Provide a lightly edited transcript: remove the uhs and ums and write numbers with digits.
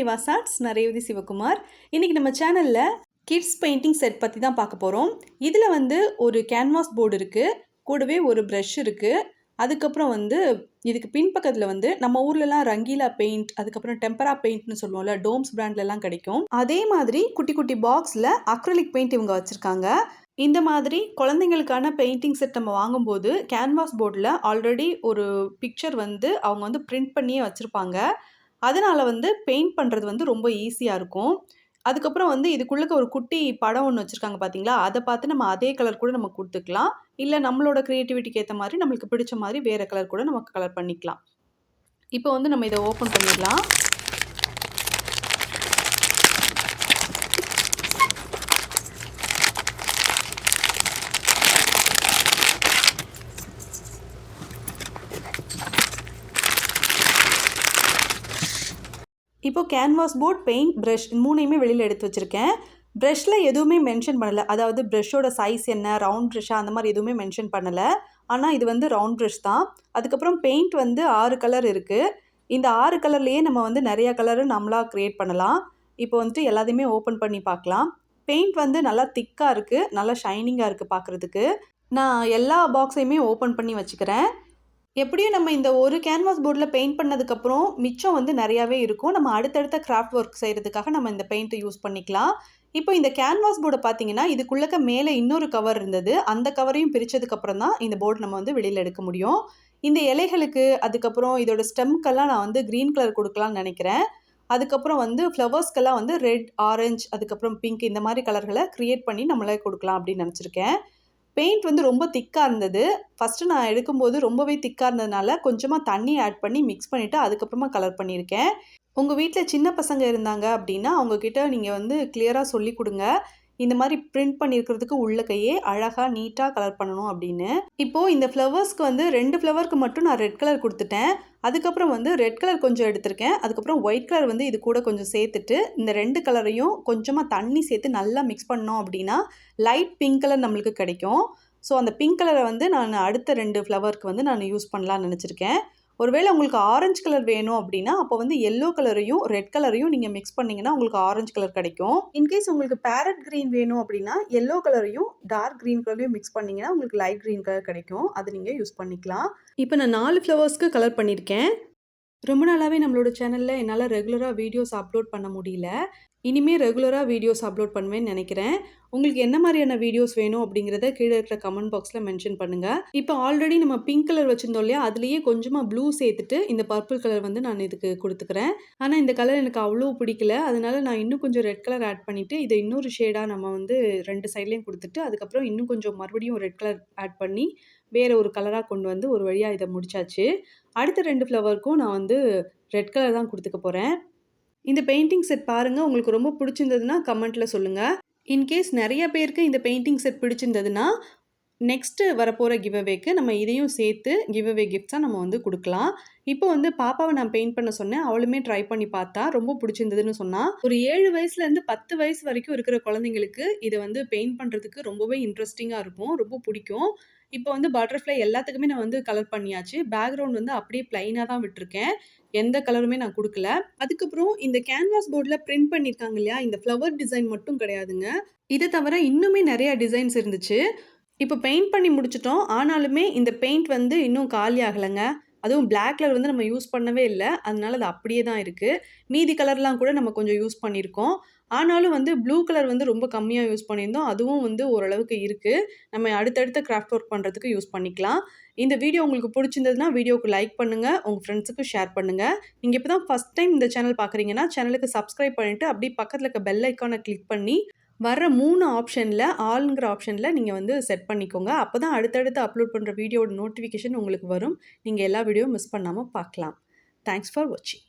REVA'S Arts நான் ரேவதி சிவகுமார். இன்னைக்கு நம்ம சேனல்ல கிட்ஸ் பெயிண்டிங் செட் பத்தி தான் பார்க்க போறோம். இதுல வந்து ஒரு கேன்வாஸ் போர்டு இருக்கு. கூடவே ஒரு பிரஷ் இருக்கு. அதுக்கப்புறம் வந்து இதுக்கு பின்பக்கத்துல வந்து நம்ம ஊர்லலாம் ரங்கீலா பெயிண்ட், அதுக்கப்புறம் டெம்பரா பெயிண்ட்னு சொல்லுவோம்ல, டோம்ஸ் பிராண்ட்லலாம் கிடைக்கும். அதே மாதிரி குட்டி குட்டி பாக்ஸ்ல அக்ரிலிக் பெயிண்ட் இவங்க வச்சிருக்காங்க. இந்த மாதிரி குழந்தைங்களுக்கான பெயிண்டிங் செட் நம்ம வாங்கும்போது கேன்வாஸ் போர்டில் ஆல்ரெடி ஒரு பிக்சர் வந்து அவங்க வந்து பிரிண்ட் பண்ணியே வச்சுருப்பாங்க. அதனால வந்து பெயிண்ட் பண்ணுறது வந்து ரொம்ப ஈஸியாக இருக்கும். அதுக்கப்புறம் வந்து இதுக்குள்ளக்க ஒரு குட்டி படம் ஒன்று வச்சுருக்காங்க பார்த்தீங்களா, அதை பார்த்து நம்ம அதே கலர் கூட நம்ம கொடுத்துக்கலாம். இல்லை நம்மளோட க்ரியேட்டிவிட்டிக்கு ஏற்ற மாதிரி நம்மளுக்கு பிடிச்ச மாதிரி வேறு கலர் கூட நமக்கு கலர் பண்ணிக்கலாம். இப்போ வந்து நம்ம இதை ஓப்பன் பண்ணிடலாம். இப்போ கேன்வாஸ் போர்ட், பெயிண்ட், ப்ரஷ் மூணையுமே வெளியில் எடுத்து வச்சுருக்கேன். ப்ரஷ்ஷில் எதுவுமே மென்ஷன் பண்ணலை. அதாவது ப்ரஷ்ஷோட சைஸ் என்ன, ரவுண்ட் ப்ரஷ்ஷா அந்த மாதிரி எதுவுமே மென்ஷன் பண்ணலை. ஆனால் இது வந்து ரவுண்ட் ப்ரஷ் தான். அதுக்கப்புறம் பெயிண்ட் வந்து 6 கலர் இருக்குது. இந்த 6 கலர்லேயே நம்ம வந்து நிறையா கலரு நம்மளாக க்ரியேட் பண்ணலாம். இப்போ வந்துட்டு எல்லாத்தையுமே ஓப்பன் பண்ணி பார்க்கலாம். பெயிண்ட் வந்து நல்லா திக்காக இருக்குது, நல்லா ஷைனிங்காக இருக்குது பார்க்குறதுக்கு. நான் எல்லா பாக்ஸையுமே ஓப்பன் பண்ணி வச்சுக்கிறேன். எப்படியும் நம்ம இந்த ஒரு கேன்வாஸ் போர்டில் பெயிண்ட் பண்ணதுக்கப்புறம் மிச்சம் வந்து நிறையாவே இருக்கும். நம்ம அடுத்தடுத்த கிராஃப்ட் ஒர்க் செய்கிறதுக்காக நம்ம இந்த பெயிண்ட்டை யூஸ் பண்ணிக்கலாம். இப்போ இந்த கேன்வாஸ் போர்டை பார்த்தீங்கன்னா, இதுக்குள்ளக்க மேலே இன்னொரு கவர் இருந்தது. அந்த கவரையும் பிரித்ததுக்கப்புறம் தான் இந்த போர்டு நம்ம வந்து வெளியில் எடுக்க முடியும். இந்த இலைகளுக்கு, அதுக்கப்புறம் இதோட ஸ்டெம்க்கெல்லாம் நான் வந்து க்ரீன் கலர் கொடுக்கலான்னு நினைக்கிறேன். அதுக்கப்புறம் வந்து ஃப்ளவர்ஸ்க்கெல்லாம் வந்து ரெட், ஆரஞ்ச், அதுக்கப்புறம் பிங்க் இந்த மாதிரி கலர்களை க்ரியேட் பண்ணி நம்மளே கொடுக்கலாம் அப்படின்னு நினச்சிருக்கேன். பெயிண்ட் வந்து ரொம்ப திக்காக இருந்தது. ஃபஸ்ட்டு நான் எடுக்கும்போது ரொம்பவே திக்காக இருந்ததுனால கொஞ்சமாக தண்ணி ஆட் பண்ணி மிக்ஸ் பண்ணிவிட்டு அதுக்கப்புறமா கலர் பண்ணியிருக்கேன். உங்கள் வீட்டில் சின்ன பசங்க இருந்தாங்க அப்படின்னா அவங்கக்கிட்ட நீங்கள் வந்து கிளியராக சொல்லி கொடுங்க. இந்த மாதிரி பிரிண்ட் பண்ணியிருக்கிறதுக்கு உள்ளக்கையே அழகாக நீட்டாக கலர் பண்ணணும் அப்படின்னு. இப்போது இந்த ஃப்ளவர்ஸ்க்கு வந்து 2 ஃப்ளவருக்கு மட்டும் நான் ரெட் கலர் கொடுத்துட்டேன். அதுக்கப்புறம் வந்து ரெட் கலர் கொஞ்சம் எடுத்திருக்கேன். அதுக்கப்புறம் ஒயிட் கலர் வந்து இது கூட கொஞ்சம் சேர்த்துட்டு இந்த 2 கலரையும் கொஞ்சமாக தண்ணி சேர்த்து நல்லா மிக்ஸ் பண்ணோம் அப்படின்னா லைட் பிங்க் கலர் நம்மளுக்கு கிடைக்கும். ஸோ அந்த பிங்க் கலரை வந்து நான் அடுத்த 2 ஃப்ளவருக்கு வந்து நான் யூஸ் பண்ணலான்னு நினச்சிருக்கேன். ஒருவேளை உங்களுக்கு ஆரஞ்சு கலர் வேணும் அப்படின்னா அப்போ வந்து எல்லோ கலரையும் ரெட் கலரையும் நீங்கள் மிக்ஸ் பண்ணிங்கன்னா உங்களுக்கு ஆரஞ்சு கலர் கிடைக்கும். இன்கேஸ் உங்களுக்கு பேரட் க்ரீன் வேணும் அப்படின்னா எல்லோ கலரையும் டார்க் க்ரீன் கலரையும் மிக்ஸ் பண்ணிங்கன்னா உங்களுக்கு லைட் க்ரீன் கலர் கிடைக்கும். அது நீங்கள் யூஸ் பண்ணிக்கலாம். இப்போ நான் 4 ஃப்ளவர்ஸ்க்கு கலர் பண்ணியிருக்கேன். ரொம்ப நாளாகவே நம்மளோட சேனலில் என்னால் ரெகுலராக வீடியோஸ் அப்லோட் பண்ண முடியல. இனிமேல் ரெகுலராக வீடியோஸ் அப்லோட் பண்ணுவேன்னு நினைக்கிறேன். உங்களுக்கு என்ன மாதிரியான வீடியோஸ் வேணும் அப்படிங்கிறத கீழே இருக்கிற கமெண்ட் பாக்ஸில் மென்ஷன் பண்ணுங்கள். இப்போ ஆல்ரெடி நம்ம பிங்க் கலர் வச்சுருந்தோம் இல்லையா, அதுலேயே கொஞ்சமாக ப்ளூ சேர்த்துட்டு இந்த பர்பிள் கலர் வந்து நான் இதுக்கு கொடுத்துக்கிறேன். ஆனால் இந்த கலர் எனக்கு அவ்வளோ பிடிக்கல. அதனால நான் இன்னும் கொஞ்சம் ரெட் கலர் ஆட் பண்ணிவிட்டு இதை இன்னொரு ஷேடாக நம்ம வந்து 2 சைட்லேயும் கொடுத்துட்டு அதுக்கப்புறம் இன்னும் கொஞ்சம் மறுபடியும் ரெட் கலர் ஆட் பண்ணி வேறு ஒரு கலராக கொண்டு வந்து ஒரு வழியாக இதை முடிச்சாச்சு. அடுத்த 2 ஃப்ளவருக்கும் நான் வந்து ரெட் கலர் தான் கொடுத்துக்க போகிறேன். இந்த பெயிண்டிங் செட் பாருங்கள், உங்களுக்கு ரொம்ப பிடிச்சிருந்ததுன்னா கமெண்ட்டில் சொல்லுங்கள். இன்கேஸ் நிறைய பேருக்கு இந்த பெயிண்டிங் செட் பிடிச்சிருந்ததுன்னா நெக்ஸ்ட்டு வரப்போகிற கிவ்அவேக்கு நம்ம இதையும் சேர்த்து கிவ்அவே கிஃப்ட்ஸாக நம்ம வந்து கொடுக்கலாம். இப்போ வந்து பாப்பாவை நான் பெயிண்ட் பண்ண சொன்னேன். அவளுமே ட்ரை பண்ணி பார்த்தா ரொம்ப பிடிச்சிருந்ததுன்னு சொன்னால். ஒரு 7 வயசுலேருந்து 10 வயசு வரைக்கும் இருக்கிற குழந்தைங்களுக்கு இதை வந்து பெயிண்ட் பண்ணுறதுக்கு ரொம்பவே இன்ட்ரெஸ்டிங்காக இருக்கும், ரொம்ப பிடிக்கும். இப்போ வந்து பட்டர்ஃப்ளை எல்லாத்துக்குமே நான் வந்து கலர் பண்ணியாச்சு. பேக்ரவுண்ட் வந்து அப்படியே ப்ளைனாக தான் விட்டுருக்கேன். எந்த கலருமே நான் கொடுக்கல. அதுக்கப்புறம் இந்த கேன்வாஸ் போர்டில் பிரிண்ட் பண்ணியிருக்காங்க இல்லையா, இந்த ஃப்ளவர் டிசைன் மட்டும் கிடையாதுங்க. இதை தவிர இன்னுமே நிறையா டிசைன்ஸ் இருந்துச்சு. இப்போ பெயிண்ட் பண்ணி முடிச்சிட்டோம். ஆனாலுமே இந்த பெயிண்ட் வந்து இன்னும் காலி ஆகலைங்க. அதுவும் பிளாக் கலர் வந்து நம்ம யூஸ் பண்ணவே இல்லை. அதனால அது அப்படியே தான் இருக்குது. மீதி கலர்லாம் கூட நம்ம கொஞ்சம் யூஸ் பண்ணியிருக்கோம். ஆனாலும் வந்து ப்ளூ கலர் வந்து ரொம்ப கம்மியாக யூஸ் பண்ணியிருந்தோம். அதுவும் வந்து ஓரளவுக்கு இருக்குது. நம்ம அடுத்தடுத்த கிராஃப்ட் ஒர்க் பண்ணுறதுக்கு யூஸ் பண்ணிக்கலாம். இந்த வீடியோ உங்களுக்கு பிடிச்சிருந்ததுன்னா வீடியோவுக்கு லைக் பண்ணுங்கள், உங்கள் ஃப்ரெண்ட்ஸுக்கு ஷேர் பண்ணுங்கள். நீங்கள் இப்போ தான் ஃபஸ்ட் டைம் இந்த சேனல் பார்க்குறீங்கன்னா சேனலுக்கு சப்ஸ்கிரைப் பண்ணிவிட்டு அப்படியே பக்கத்தில் இருக்க பெல் ஐக்கானை கிளிக் பண்ணி வர்ற 3 ஆப்ஷனில் ஆளுங்கிற ஆப்ஷனில் நீங்கள் வந்து செட் பண்ணிக்கோங்க. அப்போ தான் அடுத்தடுத்து அப்லோட் பண்ணுற வீடியோட நோட்டிஃபிகேஷன் உங்களுக்கு வரும். நீங்கள் எல்லா வீடியோவும் மிஸ் பண்ணாமல் பார்க்கலாம். தேங்க்ஸ் ஃபார் வாட்சிங்.